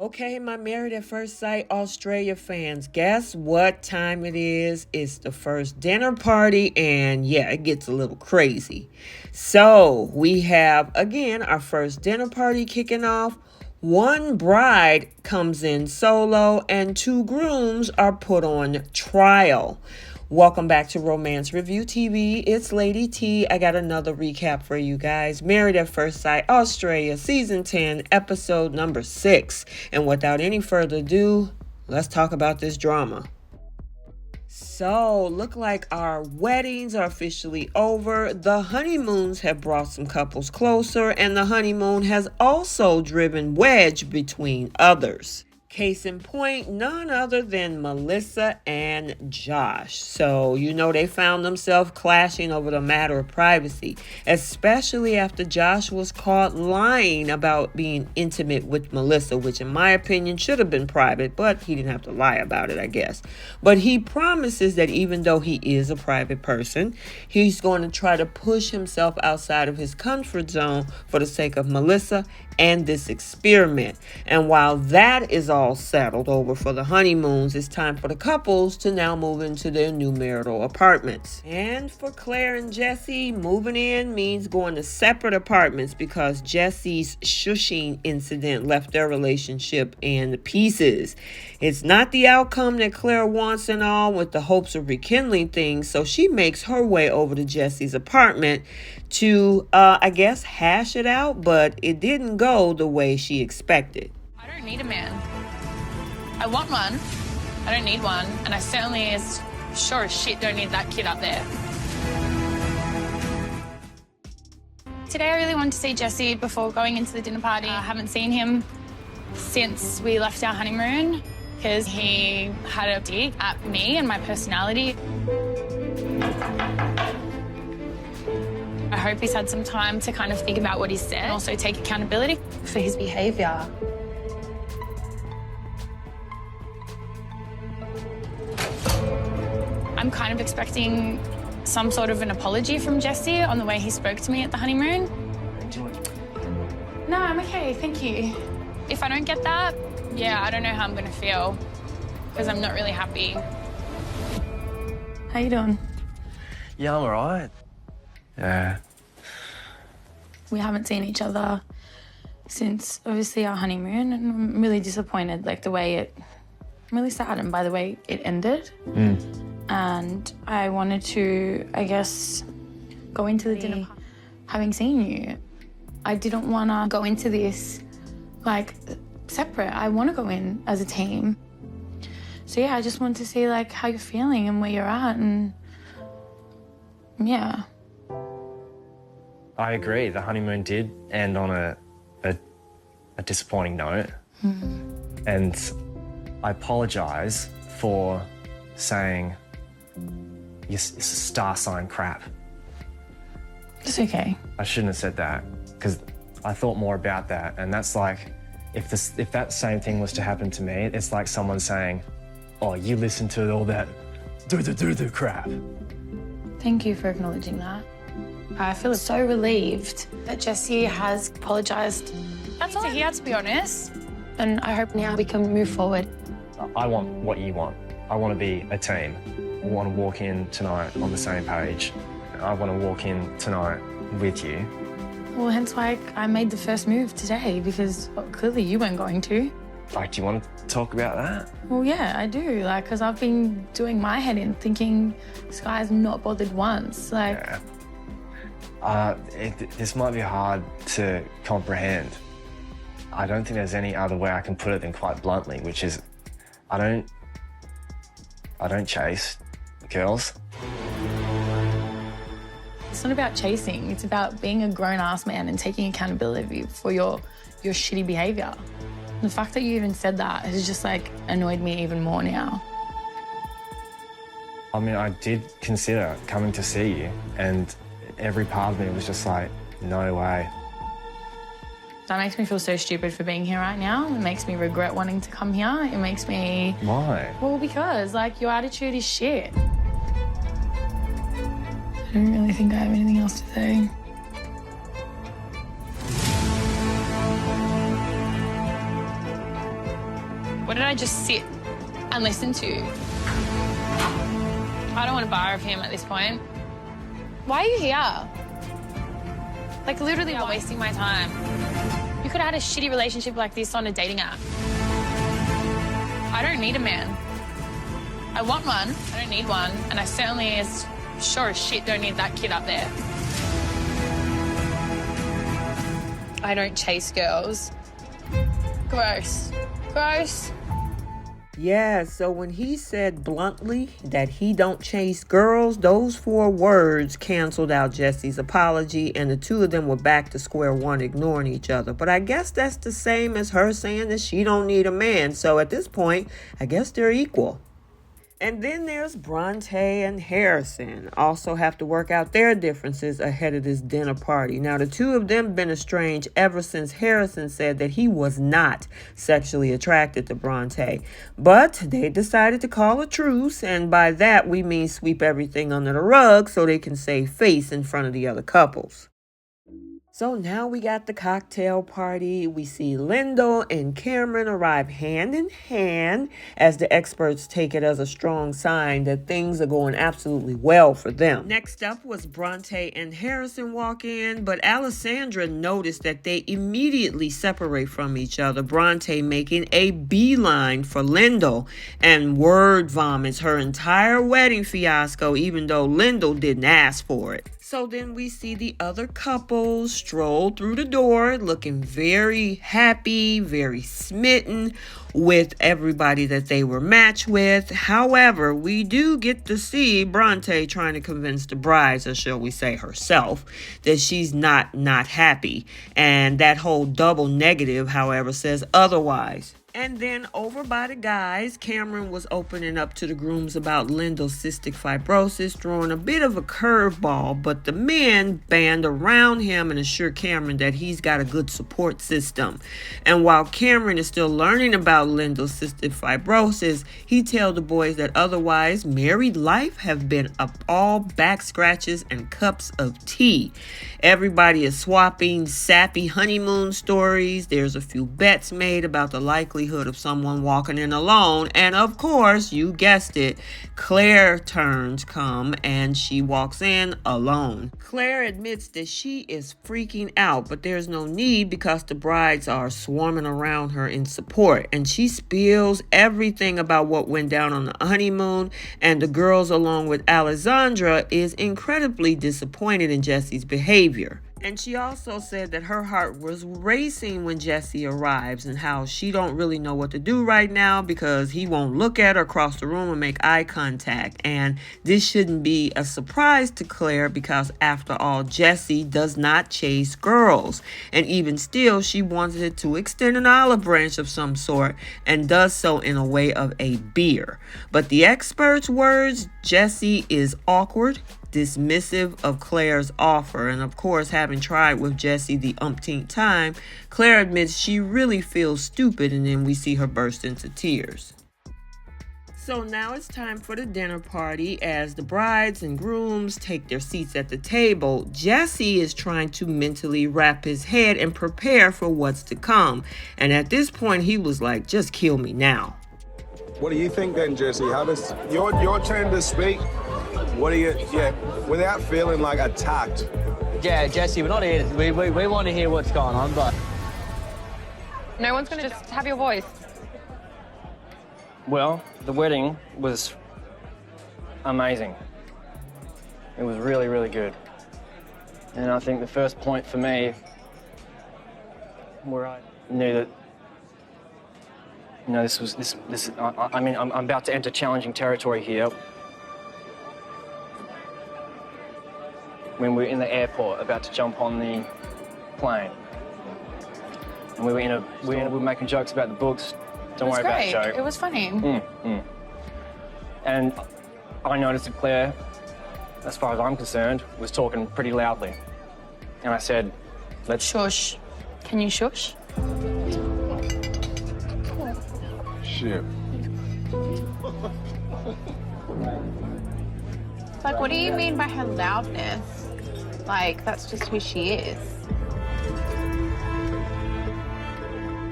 Okay, my Married at First Sight Australia fans, guess what time it is? It's the first dinner party, and yeah, it gets a little crazy. So, we have, again, our first dinner party kicking off. One bride comes in solo, and two grooms are put on trial. Welcome back to Romance Review TV. It's Lady T. I got another recap for you guys. Married at First Sight Australia, Season 10, Episode number 6. And without any further ado, let's talk about this drama. So, look like our weddings are officially over. The honeymoons have brought some couples closer, and the honeymoon has also driven wedge between others. Case in point, none other than Melissa and Josh. So, they found themselves clashing over the matter of privacy, especially after Josh was caught lying about being intimate with Melissa, which in my opinion should have been private, but he didn't have to lie about it, I guess. But he promises that even though he is a private person, he's going to try to push himself outside of his comfort zone for the sake of Melissa and this experiment. And while that is all settled over for the honeymoons, it's time for the couples to now move into their new marital apartments. And for Claire and Jesse, moving in means going to separate apartments because Jesse's shushing incident left their relationship in pieces. It's not the outcome that Claire wants and all, with the hopes of rekindling things, so she makes her way over to Jesse's apartment to, hash it out, but it didn't go the way she expected. I don't need a man. I want one. I don't need one. And I certainly, as sure as shit, don't need that kid up there. Today I really wanted to see Jesse before going into the dinner party. I haven't seen him since we left our honeymoon because he had a dig at me and my personality. I hope he's had some time to kind of think about what he said and also take accountability for his behaviour. I'm kind of expecting some sort of an apology from Jesse on the way he spoke to me at the honeymoon. No, I'm okay, thank you. If I don't get that, yeah, I don't know how I'm going to feel because I'm not really happy. How you doing? Yeah, I'm all right. Yeah. We haven't seen each other since, obviously, our honeymoon, and I'm really disappointed, I'm really saddened by the way it ended. And I wanted to, go into the dinner having seen you. I didn't want to go into this, separate. I want to go in as a team. So, yeah, I just wanted to see, how you're feeling and where you're at, and, yeah. I agree. The honeymoon did end on a disappointing note. And I apologise for saying it's a star sign crap. It's okay. I shouldn't have said that because I thought more about that. And that's if that same thing was to happen to me, it's like someone saying, oh, you listen to all that do crap. Thank you for acknowledging that. I feel so relieved that Jesse has apologised. That's all to hear, to be honest. And I hope now we can move forward. I want what you want. I want to be a team. I want to walk in tonight on the same page. I want to walk in tonight with you. Well, hence why I made the first move today, because clearly you weren't going to. Do you want to talk about that? Well, yeah, I do. Because I've been doing my head in, thinking this guy's not bothered once. Yeah. This might be hard to comprehend. I don't think there's any other way I can put it than quite bluntly, which is I don't chase girls. It's not about chasing. It's about being a grown-ass man and taking accountability for your shitty behaviour. The fact that you even said that has just annoyed me even more now. I mean, I did consider coming to see you, and every part of me was just no way. That makes me feel so stupid for being here right now. It makes me regret wanting to come here. It makes me... Why? Well, because, your attitude is shit. I don't really think I have anything else to say. What did I just sit and listen to? I don't want a bar of him at this point. Why are you here? Like, literally, you're wasting my time. You could have had a shitty relationship like this on a dating app. I don't need a man. I want one, I don't need one, and I certainly, as sure as shit, don't need that kid up there. I don't chase girls. Gross. Gross. Yeah, so when he said bluntly that he don't chase girls, those 4 words canceled out Jesse's apology, and the two of them were back to square one, ignoring each other. But I guess that's the same as her saying that she don't need a man. So at this point, I guess they're equal. And then there's Bronte and Harrison. Also have to work out their differences ahead of this dinner party. Now, the two of them been estranged ever since Harrison said that he was not sexually attracted to Bronte. But they decided to call a truce, and by that we mean sweep everything under the rug so they can save face in front of the other couples. So now we got the cocktail party. We see Lyndall and Cameron arrive hand in hand as the experts take it as a strong sign that things are going absolutely well for them. Next up was Bronte and Harrison walk in, but Alessandra noticed that they immediately separate from each other, Bronte making a beeline for Lyndall and word vomits her entire wedding fiasco, even though Lyndall didn't ask for it. So then we see the other couples stroll through the door looking very happy, very smitten with everybody that they were matched with. However, we do get to see Bronte trying to convince the brides, or shall we say herself, that she's not happy. And that whole double negative, however, says otherwise. And then over by the guys, Cameron was opening up to the grooms about Lyndall's cystic fibrosis, throwing a bit of a curveball, but the men band around him and assure Cameron that he's got a good support system. And while Cameron is still learning about Lyndall's cystic fibrosis, he tells the boys that otherwise married life have been all back scratches and cups of tea. Everybody is swapping sappy honeymoon stories. There's a few bets made about the likelihood of someone walking in alone, and of course, you guessed it, Claire's turns come and she walks in alone. Claire admits that she is freaking out, but there's no need because the brides are swarming around her in support, and she spills everything about what went down on the honeymoon, and the girls, along with Alessandra, is incredibly disappointed in Jesse's behavior. And she also said that her heart was racing when Jesse arrives, and how she don't really know what to do right now because he won't look at her across the room and make eye contact. And this shouldn't be a surprise to Claire because after all, Jesse does not chase girls. And even still, she wanted to extend an olive branch of some sort and does so in a way of a beer. But the experts' words, Jesse is awkward, dismissive of Claire's offer, and of course, having tried with Jesse the umpteenth time, Claire admits she really feels stupid, and then we see her burst into tears. So now it's time for the dinner party. As the brides and grooms take their seats at the table, Jesse is trying to mentally wrap his head and prepare for what's to come, and at this point he was like, just kill me now. What do you think then, Jesse? How does your turn to speak? What do you, without feeling like attacked? Yeah, Jesse, we're not here. We want to hear what's going on, but... No one's going to just have your voice. Well, the wedding was amazing. It was really, really good. And I think the first point for me, where I knew that, you know, I'm about to enter challenging territory here. When we were in the airport, about to jump on the plane. And we were making jokes about the books. Don't worry about it, Joe. It was funny. And I noticed that Claire, as far as I'm concerned, was talking pretty loudly. And I said, let's... Shush. Can you shush? Shit. Like, what do you mean by her loudness? Like, that's just who she is.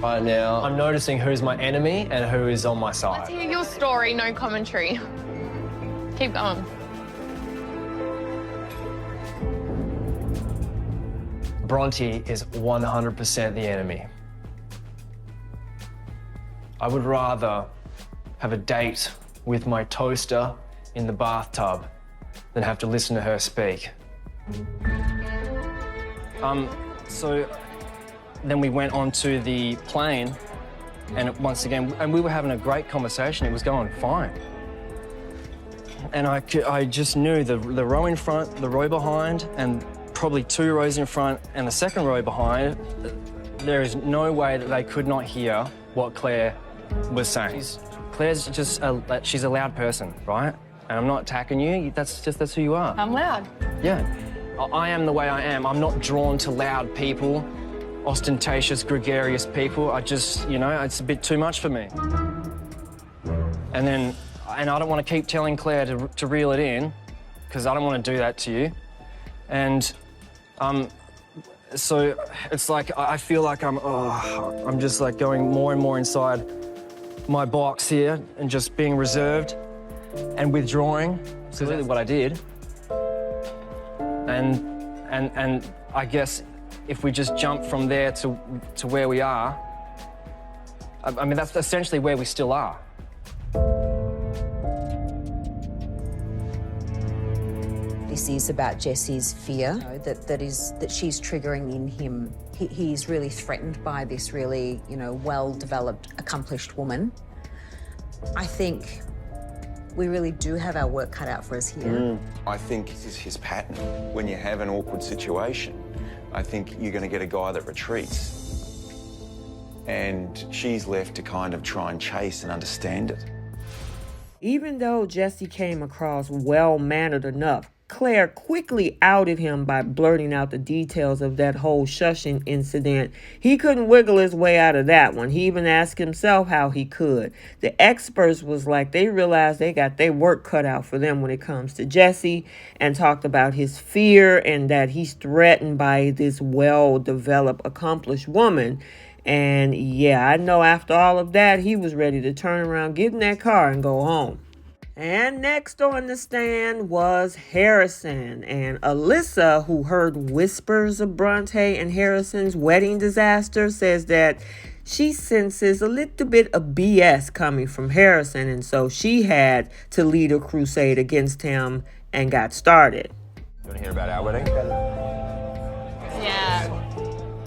Right now, I'm noticing who's my enemy and who is on my Let's side. hear your story, no commentary. Keep going. Bronte is 100% the enemy. I would rather have a date with my toaster in the bathtub than have to listen to her speak. So then we went onto the plane, and once again, and we were having a great conversation. It was going fine. And I just knew the row in front, the row behind, and probably 2 rows in front and the second row behind, there is no way that they could not hear what Claire was saying. Claire's just she's a loud person, right? And I'm not attacking you. That's who you are. I'm loud. Yeah. I am the way I am. I'm not drawn to loud people, ostentatious, gregarious people. I just, it's a bit too much for me. And I don't want to keep telling Claire to reel it in, because I don't want to do that to you. And so it's like I feel like I'm just like going more and more inside my box here and just being reserved and withdrawing. So really what I did. And I guess if we just jump from there to where we are, I mean, that's essentially where we still are. This is about Jesse's fear that she's triggering in him. He's really threatened by this really, well-developed, accomplished woman. I think we really do have our work cut out for us here. I think this is his pattern. When you have an awkward situation, I think you're going to get a guy that retreats. And she's left to kind of try and chase and understand it. Even though Jesse came across well-mannered enough, Claire quickly outed him by blurting out the details of that whole shushing incident. He couldn't wiggle his way out of that one. He even asked himself how he could. The experts was like they realized they got their work cut out for them when it comes to Jesse, and talked about his fear and that he's threatened by this well-developed, accomplished woman. And yeah, I know after all of that, he was ready to turn around, get in that car, and go home. And next on the stand was Harrison. And Alyssa, who heard whispers of Bronte and Harrison's wedding disaster, says that she senses a little bit of BS coming from Harrison. And so she had to lead a crusade against him and got started. You want to hear about our wedding? Yeah.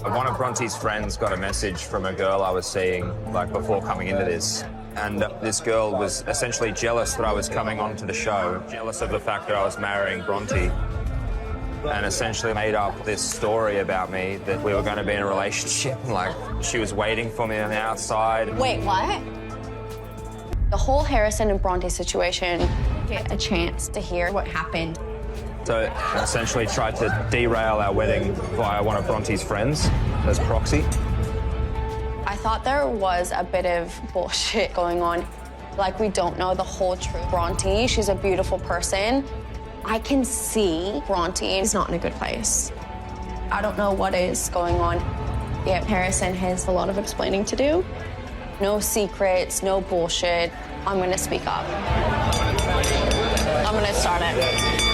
One of Bronte's friends got a message from a girl I was seeing, before coming into this. And this girl was essentially jealous that I was coming onto the show, jealous of the fact that I was marrying Bronte, and essentially made up this story about me, that we were going to be in a relationship. She was waiting for me on the outside. Wait, what? The whole Harrison and Bronte situation, get a chance to hear what happened. So essentially tried to derail our wedding via one of Bronte's friends as proxy. I thought there was a bit of bullshit going on. We don't know the whole truth. Bronte, she's a beautiful person. I can see Bronte is not in a good place. I don't know what is going on. Yeah, Harrison has a lot of explaining to do. No secrets, no bullshit. I'm gonna speak up. I'm gonna start it.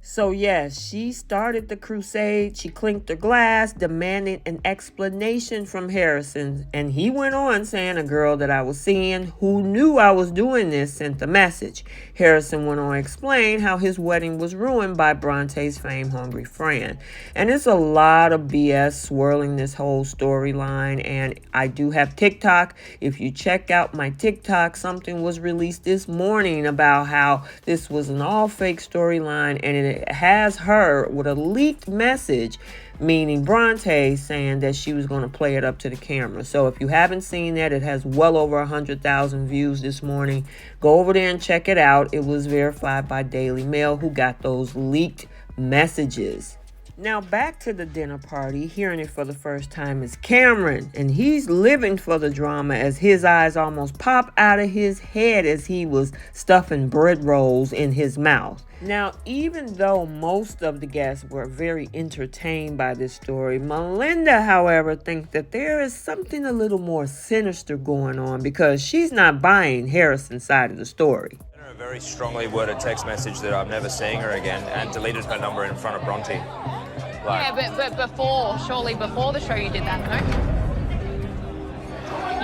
So yes, she started the crusade. She clinked her glass, demanding an explanation from Harrison. And he went on saying a girl that I was seeing who knew I was doing this sent the message. Harrison went on to explain how his wedding was ruined by Bronte's fame-hungry friend. And it's a lot of BS swirling this whole storyline. And I do have TikTok. If you check out my TikTok, something was released this morning about how this was an all-fake storyline, and it has her with a leaked message, meaning Bronte, saying that she was going to play it up to the camera. So if you haven't seen that, it has well over 100,000 views this morning. Go over there and check it out. It was verified by Daily Mail, who got those leaked messages. Now back to the dinner party. Hearing it for the first time is Cameron, and he's living for the drama as his eyes almost pop out of his head as he was stuffing bread rolls in his mouth. Now, even though most of the guests were very entertained by this story, Melinda, however, thinks that there is something a little more sinister going on because she's not buying Harrison's side of the story. I sent her a very strongly worded text message that I'm never seeing her again and deleted her number in front of Bronte. Yeah, but before, surely before the show you did that, no?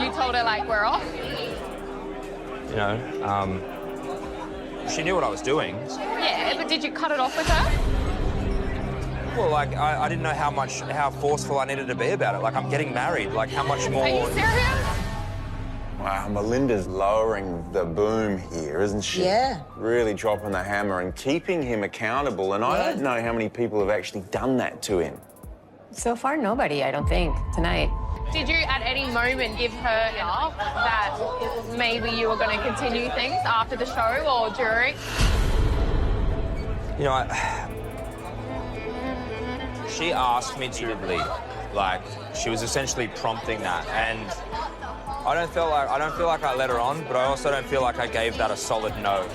You told her, like, we're off? You know, she knew what I was doing. Yeah, but did you cut it off with her? Well, like, I didn't know how forceful I needed to be about it. Like, I'm getting married. Like, how much more... Are you serious? Wow, Melinda's lowering the boom here, isn't she? Yeah. Really dropping the hammer and keeping him accountable. And I don't know how many people have actually done that to him. So far, nobody, I don't think, tonight. Did you at any moment give her enough that maybe you were going to continue things after the show or during? You know, she asked me to leave. Like, she was essentially prompting that, and I don't feel like I let her on, but I also don't feel like I gave that a solid no.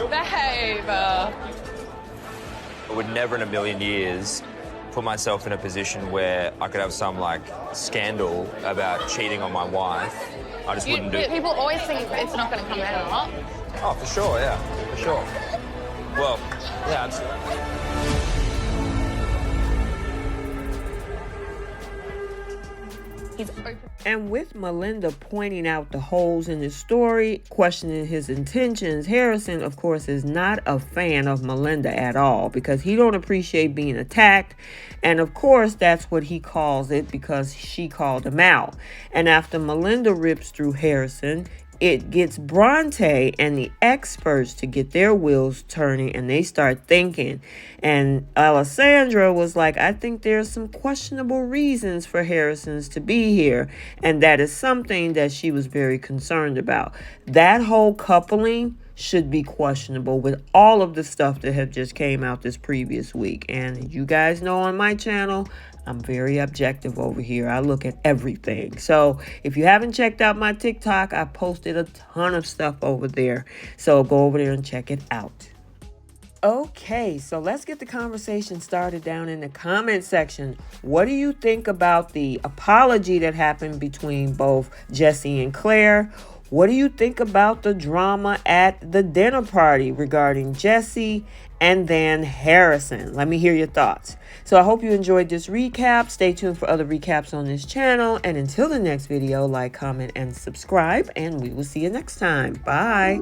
Behave. I would never in a million years put myself in a position where I could have some, like, scandal about cheating on my wife. I just wouldn't do it. People always think it's not going to come out. Oh, for sure, yeah, for sure. Well, yeah, absolutely. He's open. And with Melinda pointing out the holes in his story, questioning his intentions, Harrison, of course, is not a fan of Melinda at all because he don't appreciate being attacked. And of course, that's what he calls it because she called him out. And after Melinda rips through Harrison, it gets Bronte and the experts to get their wheels turning, and they start thinking. And Alessandra was like, I think there's some questionable reasons for Harrison's to be here. And that is something that she was very concerned about. That whole coupling should be questionable with all of the stuff that have just came out this previous week. And you guys know on my channel, I'm very objective over here. I look at everything. So if you haven't checked out my TikTok, I posted a ton of stuff over there. So go over there and check it out. Okay, so let's get the conversation started down in the comment section. What do you think about the apology that happened between both Jesse and Claire? What do you think about the drama at the dinner party regarding Jesse and then Harrison? Let me hear your thoughts. So I hope you enjoyed this recap. Stay tuned for other recaps on this channel. And until the next video, like, comment, and subscribe. And we will see you next time. Bye.